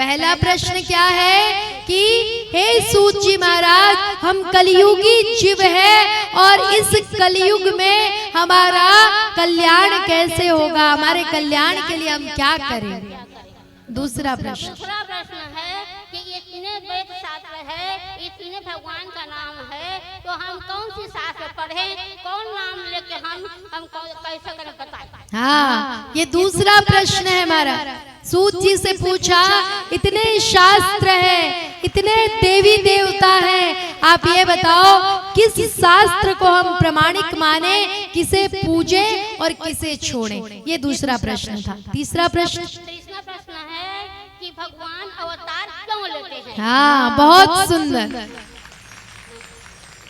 पहला प्रश्न क्या है कि हे सूत जी महाराज, हम कलयुगी जीव है और इस कलयुग में हमारा कल्याण कैसे होगा, हमारे कल्याण के लिए हम क्या करें। दूसरा प्रश्न है कि ये तीनों वेद शास्त्र है, ये तीनों भगवान का नाम है, तो हम कौन सी शास्त्र पढ़ें, कौन नाम लेके हम कैसे करें बताएं। हाँ, ये दूसरा प्रश्न है हमारा। सूत जी से पूछा, इतने शास्त्र है, इतने देवी देवता हैं, आप ये बताओ किस शास्त्र को हम प्रमाणिक माने, किसे पूजे और किसे छोड़े। ये दूसरा प्रश्न था। तीसरा प्रश्न है कि भगवान अवतार क्यों लेते हैं। हाँ, बहुत सुंदर।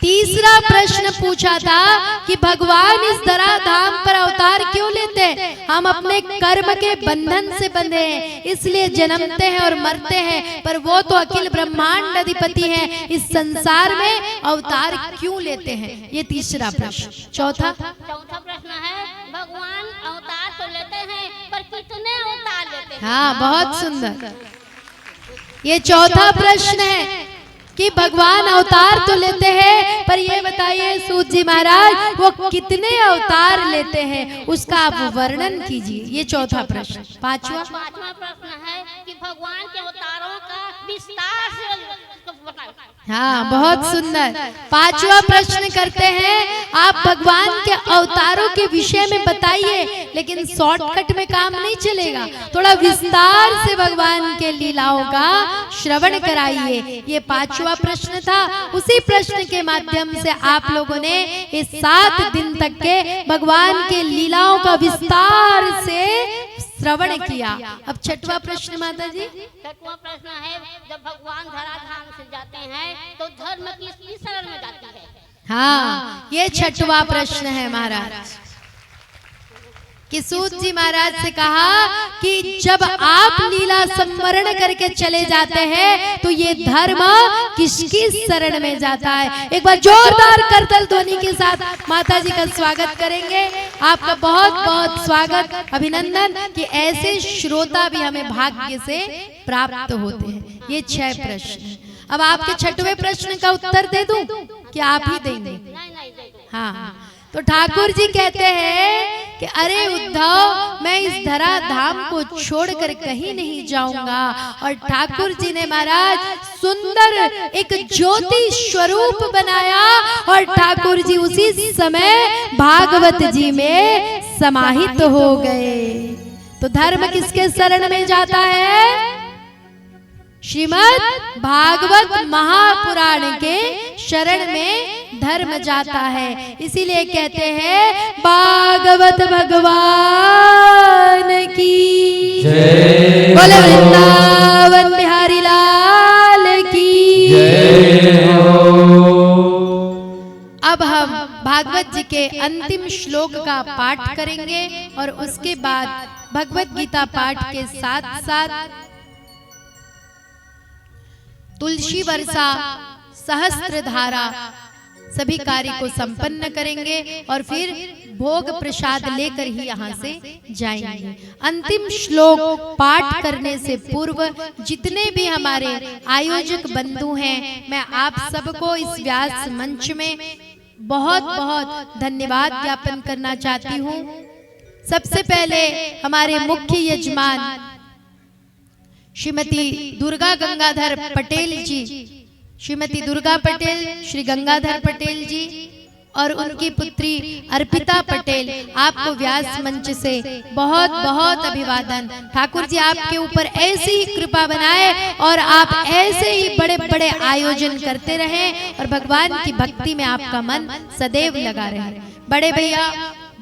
तीसरा प्रश्न पूछा था कि भगवान इस धराधाम पर अवतार क्यों लेते हैं। हम अपने कर्म के बंधन से बंधे हैं, इसलिए जन्मते हैं और मरते हैं, पर वो तो अखिल ब्रह्मांड अधिपति हैं, इस संसार में अवतार क्यों लेते हैं। ये तीसरा प्रश्न। चौथा प्रश्न है भगवान अवतार तो लेते हैं, पर कितने अवतार लेते हैं। हाँ, बहुत सुंदर। ये चौथा प्रश्न है कि भगवान अवतार तो लेते हैं, पर ये बताइए सूत जी महाराज, वो कितने अवतार लेते हैं, उसका आप वर्णन कीजिए। ये चौथा प्रश्न। पांचवा प्रश्न है कि भगवान के अवतारों का विस्तार से बताएं। हाँ, बहुत सुंदर। पांचवा प्रश्न करते हैं, आप भगवान के अवतारों के विषय में बताइए, लेकिन शॉर्टकट में काम नहीं चलेगा, थोड़ा विस्तार से भगवान के लीलाओं का श्रवण कराइए। ये पांचवा प्रश्न था। उसी प्रश्न के माध्यम से आप लोगों ने इस 7 दिन तक के भगवान के लीलाओं का विस्तार से श्रवण किया। अब छठवां प्रश्न माता जी। छठवां प्रश्न है, जब भगवान धराधाम से जाते हैं तो धर्म किसकी शरण में जाती है। हाँ, ये छठवां प्रश्न है महाराज। कि सूत जी महाराज से कहा कि जब आप लीला संवरण करके चले जाते हैं तो ये धर्म किसकी शरण में जाता है। एक बार जोरदार करतल ध्वनि के साथ माता जी का स्वागत करेंगे। आपका बहुत बहुत स्वागत, अभिनंदन कि ऐसे श्रोता भी हमें भाग्य से प्राप्त होते हैं। ये 6 प्रश्न। अब आपके छठवें प्रश्न का उत्तर दे दूं कि आप ही देंगे। हाँ, तो ठाकुर जी कहते हैं कि अरे उद्धव, मैं इस धरा धाम को छोड़कर कहीं नहीं जाऊंगा। और ठाकुर जी ने महाराज सुंदर एक ज्योति स्वरूप बनाया और ठाकुर जी उसी समय भागवत जी में समाहित हो गए। तो धर्म किसके शरण में जाता है। श्रीमद् भागवत महापुराण के शरण में धर्म जाता है। इसीलिए कहते हैं भागवत भगवान की जय, बोले वृंदावन बिहारी लाल की जय। अब हम भागवत जी के अंतिम श्लोक का पाठ करेंगे और उसके बाद भगवत गीता पाठ के साथ साथ तुलसी वर्षा, सहस्त्र धारा सभी कार्य को संपन्न करेंगे और फिर भोग प्रसाद लेकर ही यहाँ से जाएंगे। अंतिम श्लोक पाठ करने से पूर्व जितने भी हमारे आयोजक बंधु हैं, मैं आप सबको इस व्यास मंच में बहुत बहुत धन्यवाद ज्ञापन करना चाहती हूँ। सबसे पहले हमारे मुख्य यजमान श्रीमती दुर्गा गंगाधर पटेल जी, श्रीमती दुर्गा पटेल, श्री गंगाधर पटेल जी और उनकी पुत्री अर्पिता पटेल, आपको व्यास मंच से बहुत बहुत अभिवादन। ठाकुर जी आपके ऊपर ऐसी ही कृपा बनाए और आप ऐसे ही बड़े बड़े आयोजन करते रहें और भगवान की भक्ति में आपका मन सदैव लगा रहे। बड़े भैया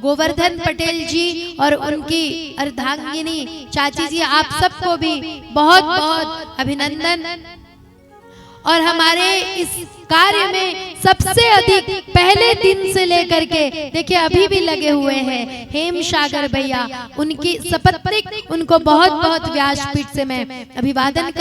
गोवर्धन पटेल जी और उनकी अर्धांगिनी चाची जी, आप सबको भी बहुत बहुत अभिनंदन। और हमारे इस कार्य में सबसे अधिक पहले दिन से लेकर के देखिए अभी भी लगे हुए हैं हेम सागर भैया, उनकी सपत्निक, उनको बहुत बहुत व्यासपीठ से मैं अभिवादन कर